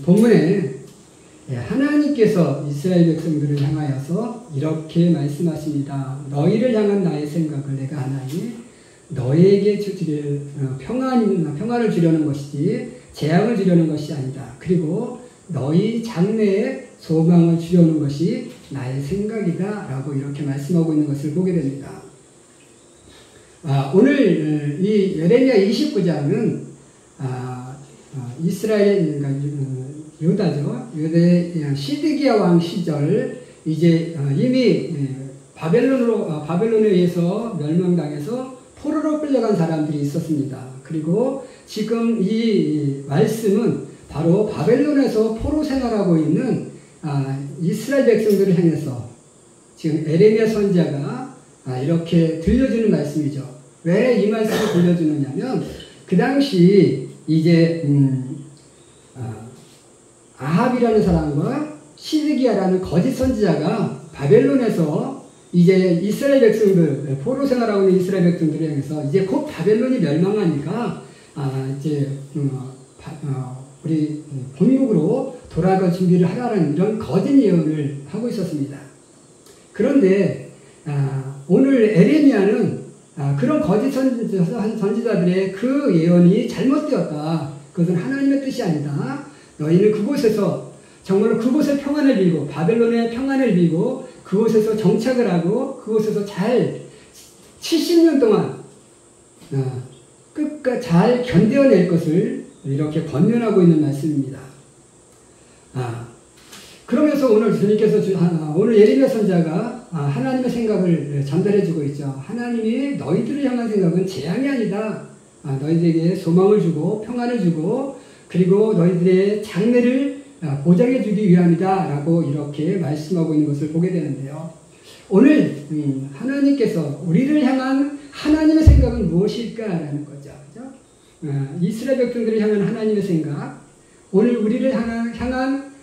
본문에 하나님께서 이스라엘 백성들을 향하여서 이렇게 말씀하십니다. 너희를 향한 나의 생각을 내가 하나니 너희에게 주길 평안을 주려는 것이지 재앙을 주려는 것이 아니다. 그리고 너희 장래에 소망을 주려는 것이 나의 생각이다 라고 이렇게 말씀하고 있는 것을 보게 됩니다. 오늘 이 예레미야 29장은 이스라엘, 유다죠. 유다의 시드기야 왕 시절 이제 이미 바벨론에 의해서 멸망당해서 포로로 끌려간 사람들이 있었습니다. 그리고 지금 이 말씀은 바로 바벨론에서 포로 생활하고 있는 이스라엘 백성들을 향해서 지금 예레미야 선지자가 이렇게 들려주는 말씀이죠. 왜 이 말씀을 들려주느냐면 그 당시 이제 아합이라는 사람과 시드기야라는 거짓 선지자가 바벨론에서 이제 이스라엘 백성들, 포로 생활하고 있는 이스라엘 백성들을 향해서 이제 곧 바벨론이 멸망하니까 이제 우리 본국으로 돌아갈 준비를 하라는 이런 거짓 예언을 하고 있었습니다. 그런데 오늘 예레미야는 그런 거짓 선지자들의 그 예언이 잘못되었다. 그것은 하나님의 뜻이 아니다. 너희는 그곳에서 정말로 그곳에 평안을 빌고 바벨론의 평안을 빌고 그곳에서 정착을 하고 그곳에서 잘 70년 동안 끝까지 잘 견뎌낼 것을 이렇게 권면하고 있는 말씀입니다. 그러면서 오늘 주님께서 오늘 예레미야 선지자가 하나님의 생각을 전달해주고 있죠. 하나님이 너희들을 향한 생각은 재앙이 아니다. 너희들에게 소망을 주고 평안을 주고 그리고 너희들의 장래를 보장해주기 위함이다 라고 이렇게 말씀하고 있는 것을 보게 되는데요. 오늘 하나님께서 우리를 향한 하나님의 생각은 무엇일까라는 거죠. 그렇죠? 이스라엘 백성들을 향한 하나님의 생각, 오늘 우리를 향한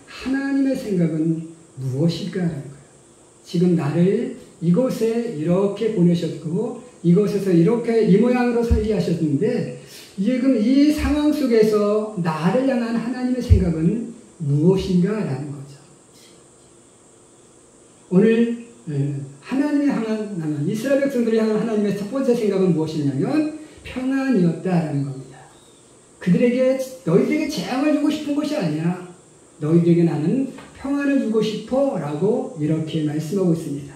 하나님의 생각은 무엇일까라는 거예요. 지금 나를 이곳에 이렇게 보내셨고 이곳에서 이렇게 이 모양으로 살게 하셨는데 지금 이 상황 속에서 나를 향한 하나님의 생각은 무엇인가라는 거죠. 오늘 하나님을 향한 이스라엘 백성들을 향한 하나님의 첫 번째 생각은 무엇이냐면 평안이었다라는 겁니다. 너희들에게 재앙을 주고 싶은 것이 아니야. 너희들에게 나는 평안을 주고 싶어 라고 이렇게 말씀하고 있습니다.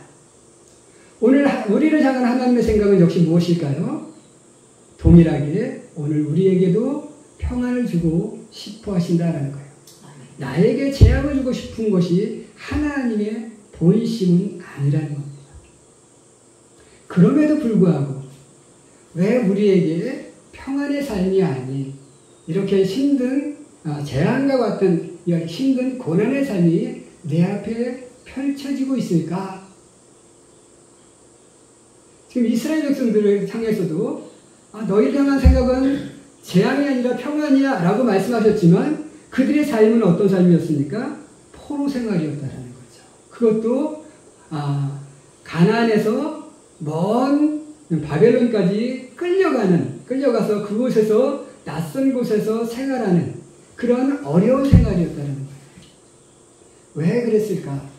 오늘 우리를 향한 하나님의 생각은 역시 무엇일까요? 동일하게 오늘 우리에게도 평안을 주고 싶어 하신다라는 거예요. 나에게 재앙을 주고 싶은 것이 하나님의 본심은 아니라는 겁니다. 그럼에도 불구하고 왜 우리에게 평안의 삶이 아닌 이렇게 힘든 재앙과 같은 힘든 고난의 삶이 내 앞에 펼쳐지고 있을까? 지금 이스라엘 백성들을 향해서도 너희를 향한 생각은 재앙이 아니라 평안이야 라고 말씀하셨지만 그들의 삶은 어떤 삶이었습니까? 포로 생활이었다는 거죠. 그것도 가나안에서 먼 바벨론까지 끌려가서 그곳에서 낯선 곳에서 생활하는 그런 어려운 생활이었다는 거예요. 왜 그랬을까?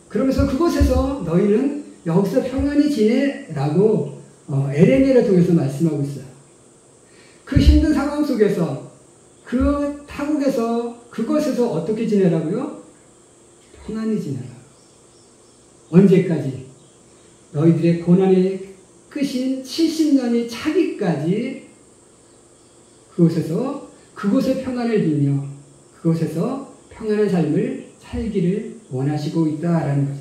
그러면서 그곳에서 너희는 여기서 평안히 지내라고 예레미야를 통해서 말씀하고 있어요. 그 힘든 상황 속에서 그 타국에서 그곳에서 어떻게 지내라고요? 평안히 지내라. 언제까지? 너희들의 고난의 끝인 70년이 차기까지 그곳에 평안을 빌며 그곳에서 평안한 삶을 살기를 원하시고 있다라는 거죠.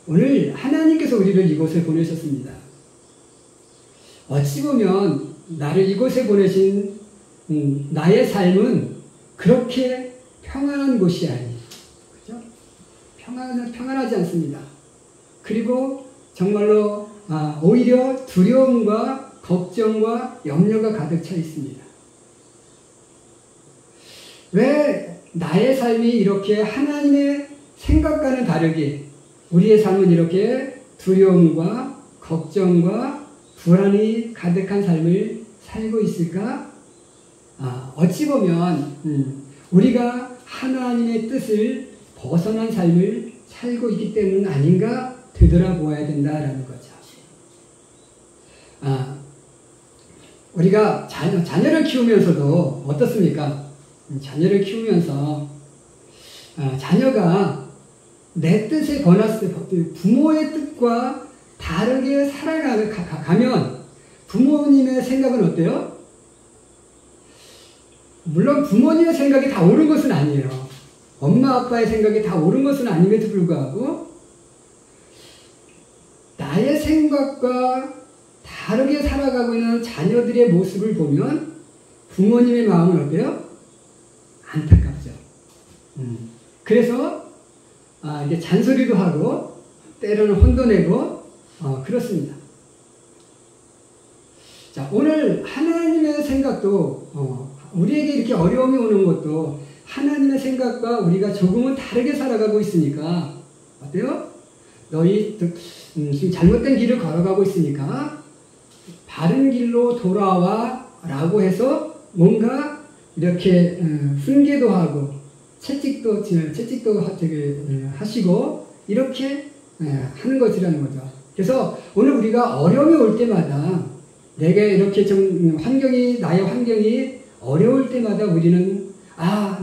오늘 하나님께서 우리를 이곳에 보내셨습니다. 어찌 보면 나를 이곳에 보내신 나의 삶은 그렇게 평안한 곳이 아니에요. 그죠? 평안하지 않습니다. 그리고 정말로 오히려 두려움과 걱정과 염려가 가득 차 있습니다. 왜 나의 삶이 이렇게 하나님의 생각과는 다르게 우리의 삶은 이렇게 두려움과 걱정과 불안이 가득한 삶을 살고 있을까? 어찌 보면 우리가 하나님의 뜻을 벗어난 삶을 살고 있기 때문 아닌가 되돌아보아야 된다라는 거죠. 우리가 자녀를 키우면서도 어떻습니까? 자녀를 키우면서 자녀가 내 뜻에 번왔을 때 부모의 뜻과 다르게 살아가면 부모님의 생각은 어때요? 물론 부모님의 생각이 다 옳은 것은 아니에요. 엄마 아빠의 생각이 다 옳은 것은 아님에도 불구하고 나의 생각과 다르게 살아가고 있는 자녀들의 모습을 보면 부모님의 마음은 어때요? 안타깝죠. 그래서 이게 잔소리도 하고 때로는 혼도 내고 그렇습니다. 자, 오늘 하나님의 생각도 우리에게 이렇게 어려움이 오는 것도 하나님의 생각과 우리가 조금은 다르게 살아가고 있으니까 어때요? 너희 지금 잘못된 길을 걸어가고 있으니까 바른 길로 돌아와 라고 해서 뭔가 이렇게 훈계도 하고 채찍도 되게 하시고 이렇게 하는 것이라는 거죠. 그래서 오늘 우리가 어려움이 올 때마다 내가 이렇게 좀 나의 환경이 어려울 때마다 우리는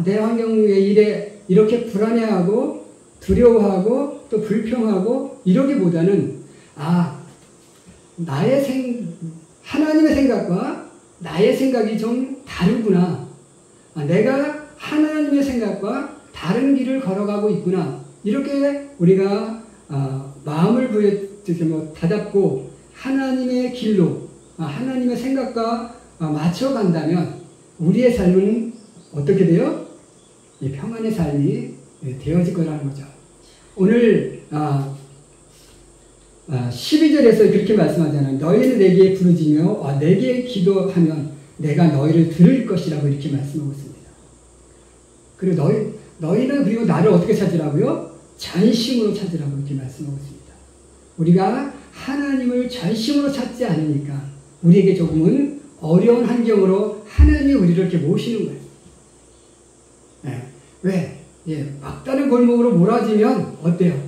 내 환경에 이래 이렇게 불안해하고 두려워하고 또 불평하고 이러기보다는 하나님의 생각과 나의 생각이 좀 다르구나. 내가 하나님의 생각과 다른 길을 걸어가고 있구나. 이렇게 우리가 마음을 다잡고 하나님의 길로 하나님의 생각과 맞춰간다면 우리의 삶은 어떻게 돼요? 평안의 삶이 되어질 거라는 거죠. 오늘 12절에서 그렇게 말씀하잖아요. 너희는 내게 부르짖으며 내게 기도하면 내가 너희를 들을 것이라고 이렇게 말씀하고 있습니다. 그리고 너희는 그리고 나를 어떻게 찾으라고요? 전심으로 찾으라고 이렇게 말씀하고 있습니다. 우리가 하나님을 전심으로 찾지 않으니까 우리에게 조금은 어려운 환경으로 하나님이 우리를 이렇게 모시는 거예요. 왜? 막다른 골목으로 몰아지면 어때요?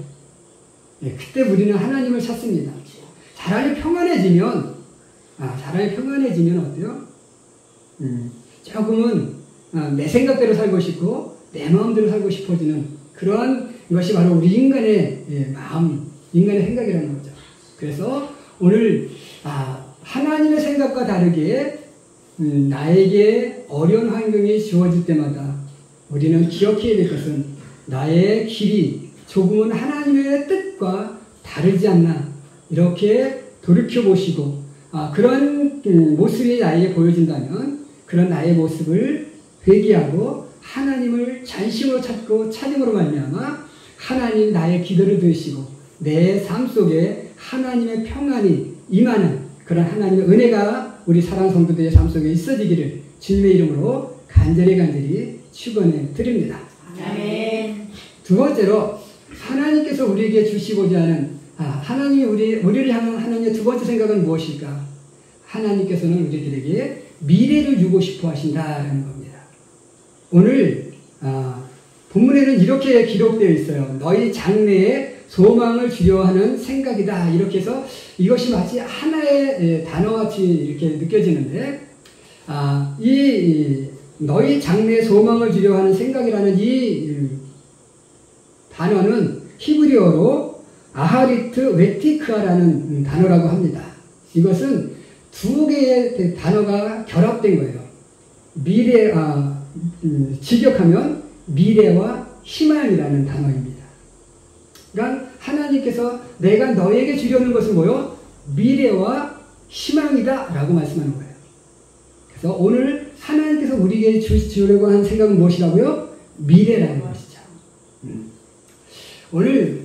그때 우리는 하나님을 찾습니다. 사람이 평안해지면 어때요? 조금은 내 생각대로 살고 싶고 내 마음대로 살고 싶어지는 그러한 것이 바로 우리 인간의 마음, 인간의 생각이라는 거죠. 그래서 오늘 하나님의 생각과 다르게 나에게 어려운 환경이 주어질 때마다 우리는 기억해야 될 것은 나의 길이 조금은 하나님의 뜻과 다르지 않나 이렇게 돌이켜보시고 그런 모습이 나에게 보여진다면 그런 나의 모습을 회개하고 하나님을 전심으로 찾고 찾음으로 말미암아 하나님 나의 기도를 들으시고 내 삶 속에 하나님의 평안이 임하는 그런 하나님의 은혜가 우리 사랑하는 성도들의 삶 속에 있어지기를 주님의 이름으로 간절히 축원해 드립니다. 아멘. 두 번째로 하나님께서 우리에게 주시고자 하는 하나님이 우리를 향한 하나님의 두 번째 생각은 무엇일까? 하나님께서는 우리들에게 미래를 주고 싶어 하신다라는 겁니다. 오늘 본문에는 이렇게 기록되어 있어요. 너희 장래에 소망을 주려 하는 생각이다. 이렇게 해서 이것이 마치 하나의 단어같이 이렇게 느껴지는데 이 너희 장래에 소망을 주려 하는 생각이라는 이 단어는 히브리어로 아하리트 웨티크아라는 단어라고 합니다. 이것은 두 개의 단어가 결합된 거예요. 직역하면 미래와 희망이라는 단어입니다. 그러니까 하나님께서 내가 너에게 주려는 것은 뭐요? 미래와 희망이다 라고 말씀하는 거예요. 그래서 오늘 하나님께서 우리에게 주려고 하는 생각은 무엇이라고요? 미래라는 것이죠. 오늘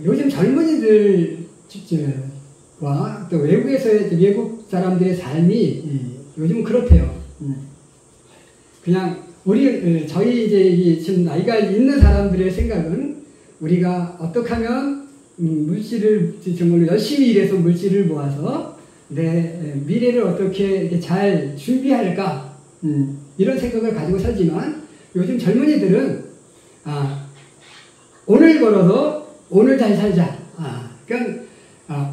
요즘 젊은이들과 또 외국 사람들의 삶이 요즘 그렇대요. 그냥 저희 이제 지금 나이가 있는 사람들의 생각은 우리가 어떻게 하면 물질을 정말 열심히 일해서 물질을 모아서 내 미래를 어떻게 잘 준비할까 이런 생각을 가지고 살지만 요즘 젊은이들은 오늘 걸어서 오늘 잘 살자. 그러니까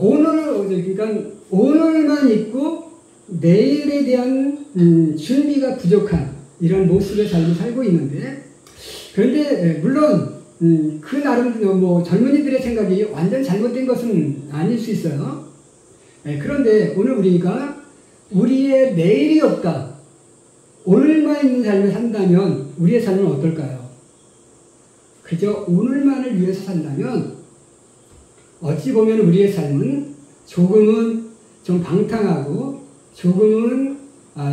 오늘만 있고 내일에 대한 준비가 부족한 이런 모습의 삶을 살고 있는데, 그런데 물론 그 나름 뭐 젊은이들의 생각이 완전 잘못된 것은 아닐 수 있어요. 그런데 오늘 우리가 우리의 내일이 없다, 오늘만 있는 삶을 산다면 우리의 삶은 어떨까요? 그저 오늘만을 위해서 산다면 어찌 보면 우리의 삶은 조금은 좀 방탕하고 조금은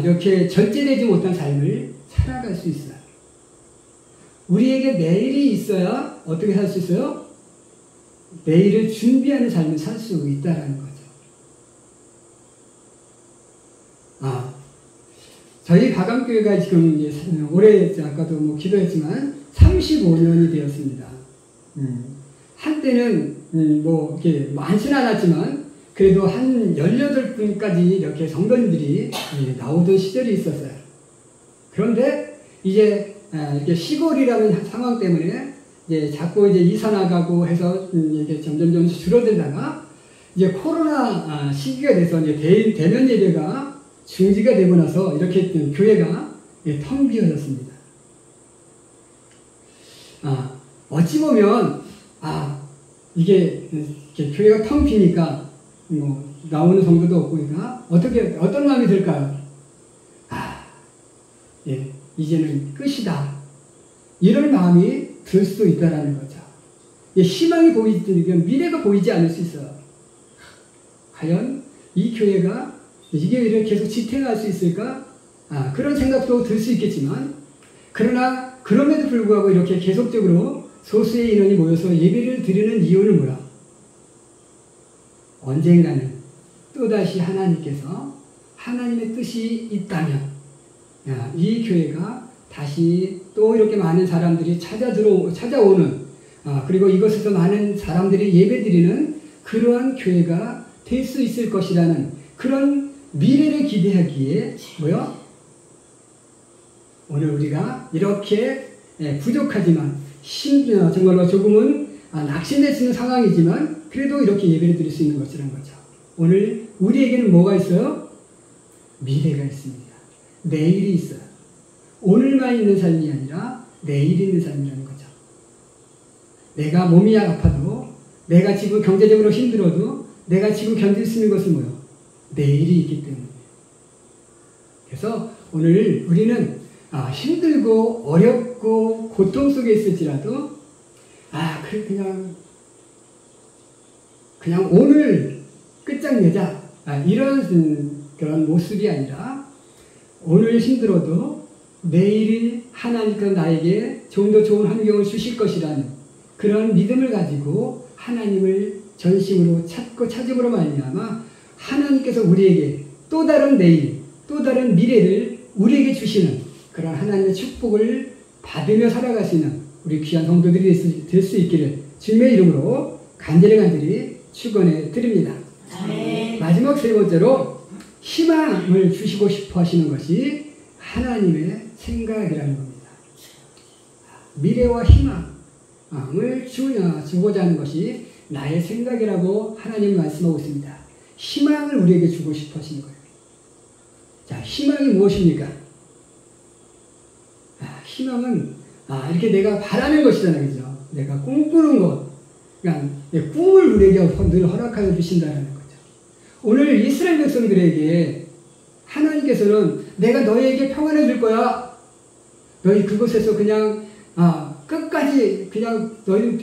이렇게 절제되지 못한 삶을 살아갈 수 있어요. 우리에게 내일이 있어야 어떻게 살 수 있어요? 내일을 준비하는 삶을 살 수 있다는 거죠. 저희 가감교회가 지금 올해 아까도 뭐 기도했지만 35년이 되었습니다. 한때는 뭐 이렇게 많지는 않았지만 그래도 한 18분까지 이렇게 성도님들이 나오던 시절이 있었어요. 그런데 이제 이렇게 시골이라는 상황 때문에 이제 자꾸 이제 이사 나가고 해서 이게 점점 줄어들다가 이제 코로나 시기가 돼서 이제 대면 예배가 중지가 되고 나서 이렇게 교회가 텅 비어졌습니다. 어찌 보면 이게 교회가 텅 비니까 뭐 나오는 성도도 없고 그러니까 어떤 마음이 들까요? 이제는 끝이다, 이런 마음이 들 수도 있다라는 거죠. 희망이 미래가 보이지 않을 수 있어요. 과연 이 교회가 이게 계속 지탱할 수 있을까? 그런 생각도 들 수 있겠지만, 그러나 그럼에도 불구하고 이렇게 계속적으로 소수의 인원이 모여서 예배를 드리는 이유는 뭐야? 언젠가는 또다시 하나님의 뜻이 있다면 이 교회가 다시 또 이렇게 많은 사람들이 찾아오는, 그리고 이곳에서 많은 사람들이 예배드리는 그러한 교회가 될 수 있을 것이라는 그런 미래를 기대하기에 오늘 우리가 이렇게 부족하지만 정말로 조금은 낙심될 수 있는 상황이지만 그래도 이렇게 예배를 드릴 수 있는 것이라는 거죠. 오늘 우리에게는 뭐가 있어요? 미래가 있습니다. 내일이 있어요. 오늘만 있는 삶이 아니라 내일이 있는 삶이라는 거죠. 내가 몸이 아파도, 내가 지금 경제적으로 힘들어도 내가 지금 견딜 수 있는 것은 뭐예요? 내일이 있기 때문에. 그래서 오늘 우리는 힘들고 어렵고 고통 속에 있을지라도 그냥 오늘 끝장내자, 이런 그런 모습이 아니라 오늘 힘들어도 내일이 하나님께서 나에게 좀 더 좋은 환경을 주실 것이라는 그런 믿음을 가지고 하나님을 전심으로 찾음으로 말미암아 하나님께서 우리에게 또 다른 내일, 또 다른 미래를 우리에게 주시는 그런 하나님의 축복을 받으며 살아가시는 우리 귀한 성도들이 될 수 있기를 주님의 이름으로 간절히 축원해 드립니다. 마지막 세 번째로 희망을 주시고 싶어 하시는 것이 하나님의 생각이라는 겁니다. 미래와 희망을 주고자 하는 것이 나의 생각이라고 하나님이 말씀하고 있습니다. 희망을 우리에게 주고 싶어 하시는 거예요. 자, 희망이 무엇입니까? 희망은 이렇게 내가 바라는 것이잖아요. 그죠? 내가 꿈꾸는 것. 그러니까 꿈을 우리에게 늘 허락하여 주신다는 거죠. 오늘 이스라엘 백성들에게 하나님께서는 내가 너희에게 평안을 줄 거야. 너희 그곳에서 그냥 끝까지 그냥 너희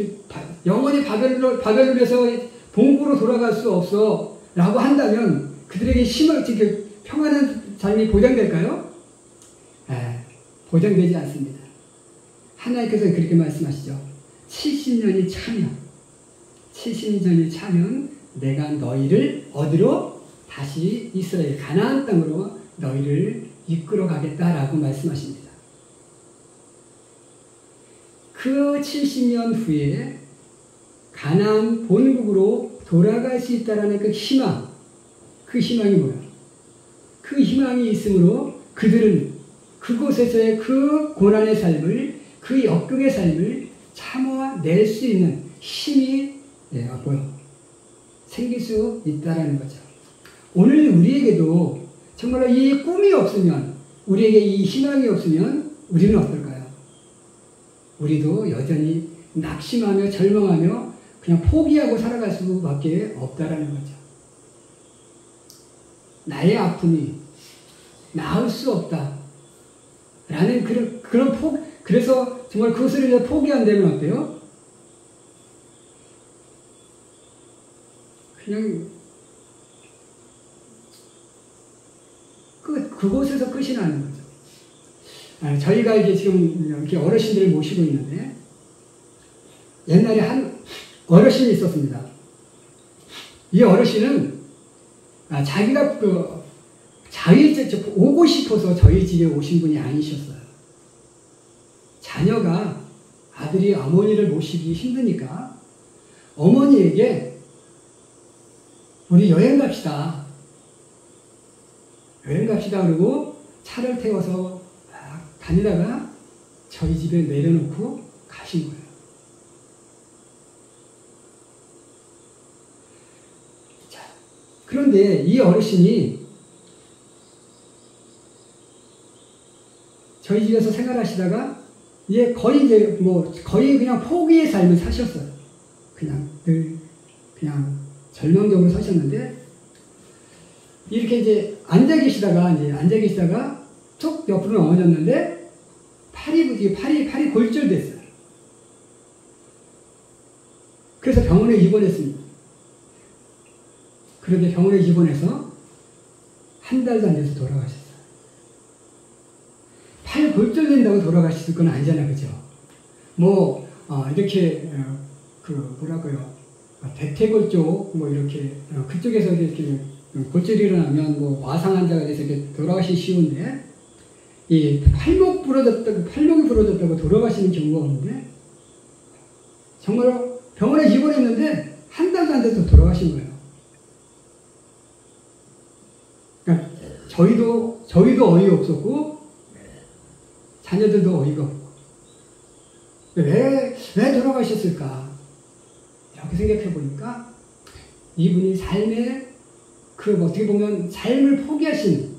영원히 바벨론에서 본국으로 돌아갈 수 없어 라고 한다면 그들에게 희망, 평안한 삶이 보장될까요? 보장되지 않습니다. 하나님께서 그렇게 말씀하시죠. 70년이 차면 내가 너희를 어디로? 다시 이스라엘 가나안 땅으로 너희를 이끌어 가겠다라고 말씀하십니다. 그 70년 후에 가나안 본국으로 돌아갈 수 있다라는 그 희망이 뭐야? 그 희망이 있으므로 그들은 그곳에서의 그 고난의 삶을, 그 역경의 삶을 참아낼 수 있는 힘이 생길 수 있다라는 거죠. 오늘 우리에게도 정말로 이 꿈이 없으면, 우리에게 이 희망이 없으면 우리는 어떨까요? 우리도 여전히 낙심하며 절망하며 그냥 포기하고 살아갈 수밖에 없다라는 거죠. 나의 아픔이 나을 수 없다 라는 그래서 정말 그것을 포기한다면 어때요? 그냥 그곳에서 끝이 나는 거죠. 저희가 이제 지금 이렇게 어르신들을 모시고 있는데, 옛날에 한 어르신이 있었습니다. 이 어르신은 자기가 오고 싶어서 저희 집에 오신 분이 아니셨어요. 자녀가 아들이 어머니를 모시기 힘드니까 어머니에게 우리 여행 갑시다. 여행 갑시다. 그러고 차를 태워서 막 다니다가 저희 집에 내려놓고 가신 거예요. 자, 그런데 이 어르신이 저희 집에서 생활하시다가 거의 그냥 포기의 삶을 사셨어요. 그냥 절망적으로 사셨는데, 이렇게 이제 앉아 계시다가 툭 옆으로 넘어졌는데 팔이 골절됐어요. 그래서 병원에 입원했습니다. 그런데 병원에 입원해서 한 달도 안 돼서 돌아가셨어요. 팔 골절된다고 돌아가실 건 아니잖아요, 그죠? 이렇게 대퇴골 쪽 이렇게 그쪽에서 이렇게 골절이 일어나면 와상 환자가 돼서 이렇게 돌아가시기 쉬운데, 이 팔목이 부러졌다고 돌아가시는 경우가 없는데, 정말로 병원에 입원했는데 한 달도 안 돼서 돌아가신 거예요. 그러니까 저희도 어이없었고 자녀들도 어이가 없고, 왜 돌아가셨을까? 이렇게 생각해 보니까 이분이 삶의 어떻게 보면 삶을 포기하신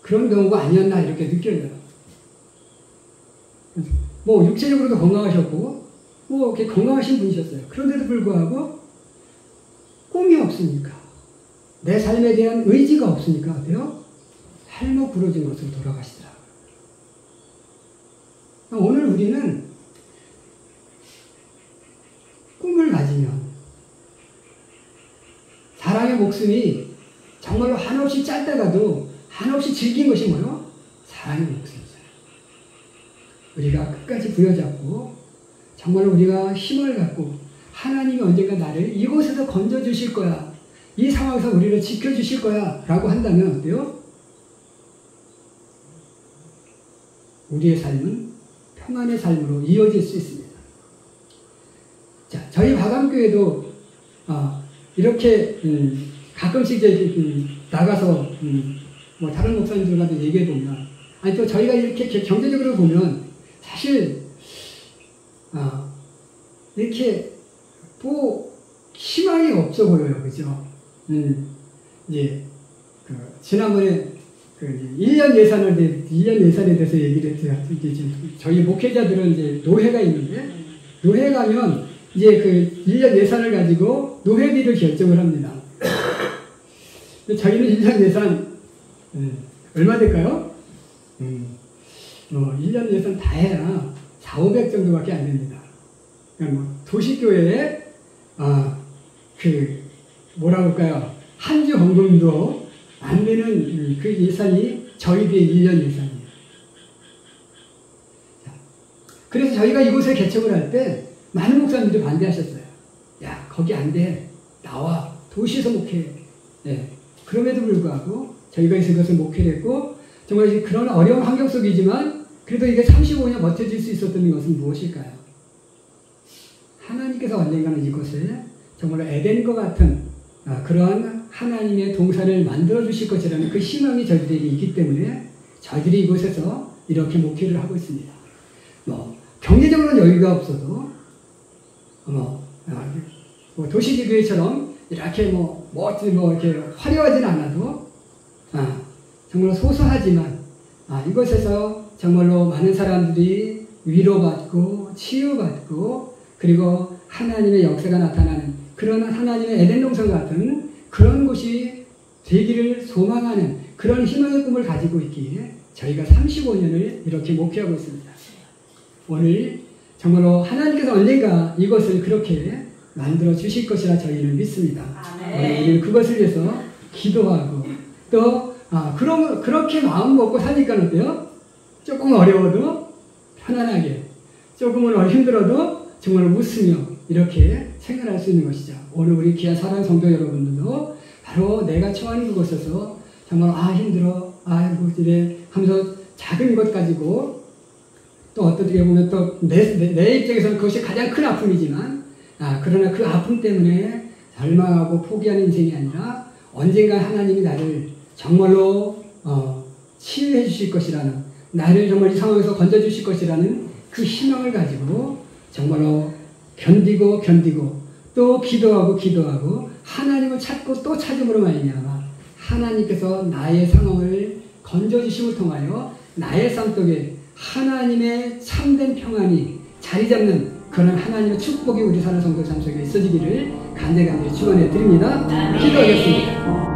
그런 경우가 아니었나 이렇게 느껴져요. 육체적으로도 건강하셨고 이렇게 건강하신 분이셨어요. 그런데도 불구하고 꿈이 없으니까, 내 삶에 대한 의지가 없으니까 어때요? 팔목 부러진 것으로 돌아가시더라고요. 오늘 우리는 꿈을 가지면, 사람의 목숨이 정말로 한없이 짧다가도 한없이 즐긴 것이 뭐요? 사람의 목숨이잖아요. 우리가 끝까지 부여잡고 정말로 우리가 힘을 갖고 하나님이 언젠가 나를 이곳에서 건져주실 거야, 이 상황에서 우리를 지켜주실 거야 라고 한다면 어때요? 우리의 삶은 평안의 삶으로 이어질 수 있습니다. 자, 저희 과감교회도 이렇게 가끔씩 이제 나가서 다른 목사님들과도 얘기해 보면, 또 저희가 이렇게 경제적으로 보면 사실 이렇게 희망이 없어 보여요, 그죠? 이제 지난번에 1년 예산에 대해서 얘기를 했어요. 이게 지금 저희 목회자들은 이제 노회가 있는데, 노회 가면 이제 1년 예산을 가지고 노회비를 결정을 합니다. 저희는 1년 예산 얼마 될까요? 1년 예산 다 해야 400, 500 정도밖에 안 됩니다. 그러니까 도시교회에 뭐라고 할까요? 한 주 헌금도 안 되는 그 예산이 저희들의 1년 예산이에요. 그래서 저희가 이곳에 개척을 할 때 많은 목사님들이 반대하셨어요. 야, 거기 안 돼. 나와. 도시에서 목회해. 그럼에도 불구하고 저희가 이것을 목회를 했고, 정말 그런 어려운 환경 속이지만 그래도 이게 35년 버텨질 수 있었던 것은 무엇일까요? 하나님께서 언젠가는 이곳을 정말 에덴과 같은 그러한 하나님의 동산을 만들어 주실 것이라는 그 희망이 저희들에게 있기 때문에 저희들이 이곳에서 이렇게 목회를 하고 있습니다. 경제적으로는 여유가 없어도 도시기교회처럼 이렇게 이렇게 화려하진 않아도 정말 소소하지만 이곳에서 정말로 많은 사람들이 위로받고 치유받고 그리고 하나님의 역사가 나타나는 그런 하나님의 에덴 동산 같은 그런 곳이 되기를 소망하는 그런 희망의 꿈을 가지고 있기에 저희가 35년을 이렇게 목회하고 있습니다. 오늘 정말로 하나님께서 언젠가 이것을 그렇게 만들어 주실 것이라 저희는 믿습니다. 우리는 그것을 위해서 기도하고 또 그렇게 마음 먹고 사니까 어때요? 조금 어려워도 편안하게 조금은 힘들어도 정말 웃으며 이렇게 생활할 수 있는 것이죠. 오늘 우리 귀한 사랑하는 성도 여러분들도 바로 내가 처한 그곳에서 정말 힘들어 이래 하면서 작은 것 가지고 또 어떻게 보면 또 내 입장에서는 그것이 가장 큰 아픔이지만 그러나 그 아픔 때문에 절망하고 포기하는 인생이 아니라 언젠가 하나님이 나를 정말로 치유해 주실 것이라는 나를 정말 이 상황에서 건져 주실 것이라는 그 희망을 가지고 정말로 견디고 또 기도하고 하나님을 찾고 또 찾음으로 말미암아 하나님께서 나의 상황을 건져 주심을 통하여 나의 삶 속에 하나님의 참된 평안이 자리 잡는 그런 하나님의 축복이 우리 사는 성도 삶 속에 있어지기를 간절히 축원해 드립니다. 기도하겠습니다.